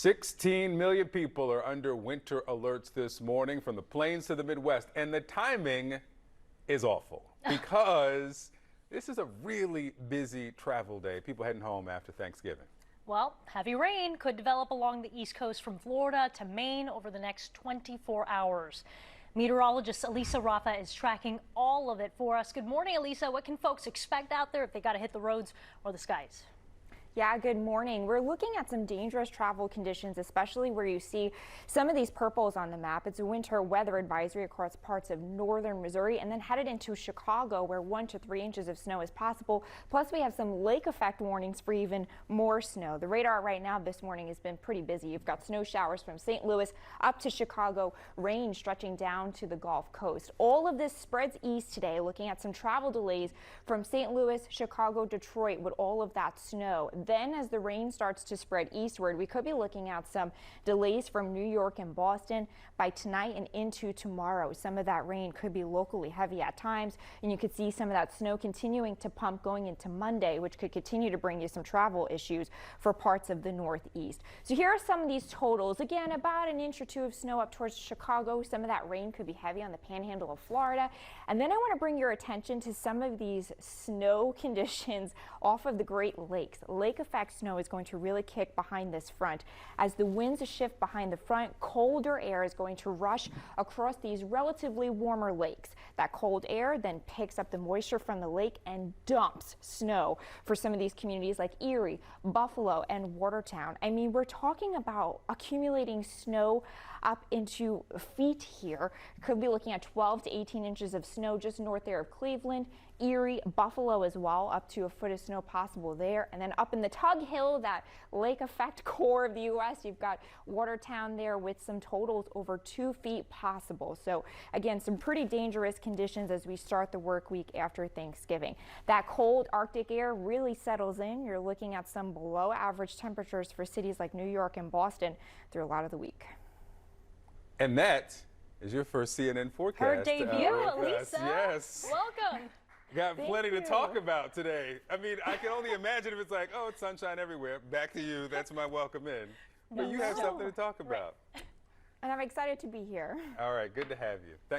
16 million people are under winter alerts this morning from the plains to the Midwest, and the timing is awful because this is a really busy travel day. People heading home after Thanksgiving. Well, heavy rain could develop along the East Coast from Florida to Maine over the next 24 hours. Meteorologist Elisa Raffa is tracking all of it for us. Good morning, Elisa. What can folks expect out there if they got to hit the roads or the skies? Yeah, good morning. We're looking at some dangerous travel conditions, especially where you see some of these purples on the map. It's a winter weather advisory across parts of northern Missouri and then headed into Chicago where 1 to 3 inches of snow is possible. Plus, we have some lake effect warnings for even more snow. The radar right now this morning has been pretty busy. You've got snow showers from St. Louis up to Chicago, rain stretching down to the Gulf Coast. All of this spreads east today, looking at some travel delays from St. Louis, Chicago, Detroit with all of that snow. Then as the rain starts to spread eastward, we could be looking at some delays from New York and Boston by tonight and into tomorrow. Some of that rain could be locally heavy at times, and you could see some of that snow continuing to pump going into Monday, which could continue to bring you some travel issues for parts of the Northeast. So here are some of these totals. Again, about 1 inch or 2 of snow up towards Chicago. Some of that rain could be heavy on the panhandle of Florida. And then I want to bring your attention to some of these snow conditions off of the Great Lakes. Lake effect snow is going to really kick behind this front. As the winds shift behind the front, colder air is going to rush across these relatively warmer lakes. That cold air then picks up the moisture from the lake and dumps snow for some of these communities like Erie, Buffalo, and Watertown. I mean, we're talking about accumulating snow up into feet here. Could be looking at 12 to 18 inches of snow just north there of Cleveland, Erie, Buffalo as well, up to 1 foot of snow possible there. And then up in the Tug Hill, that lake effect core of the U.S., you've got Watertown there with some totals over 2 feet possible. So again, some pretty dangerous conditions as we start the work week after Thanksgiving. That cold Arctic air really settles in. You're looking at some below average temperatures for cities like New York and Boston through a lot of the week. And that is your first CNN forecast. Her debut, Elisa. Yes. Welcome. Got plenty to talk about today. I mean, I can only imagine if it's like, oh, it's sunshine everywhere. Back to you. That's my welcome in. But you have something to talk about. And I'm excited to be here. All right. Good to have you. Thanks.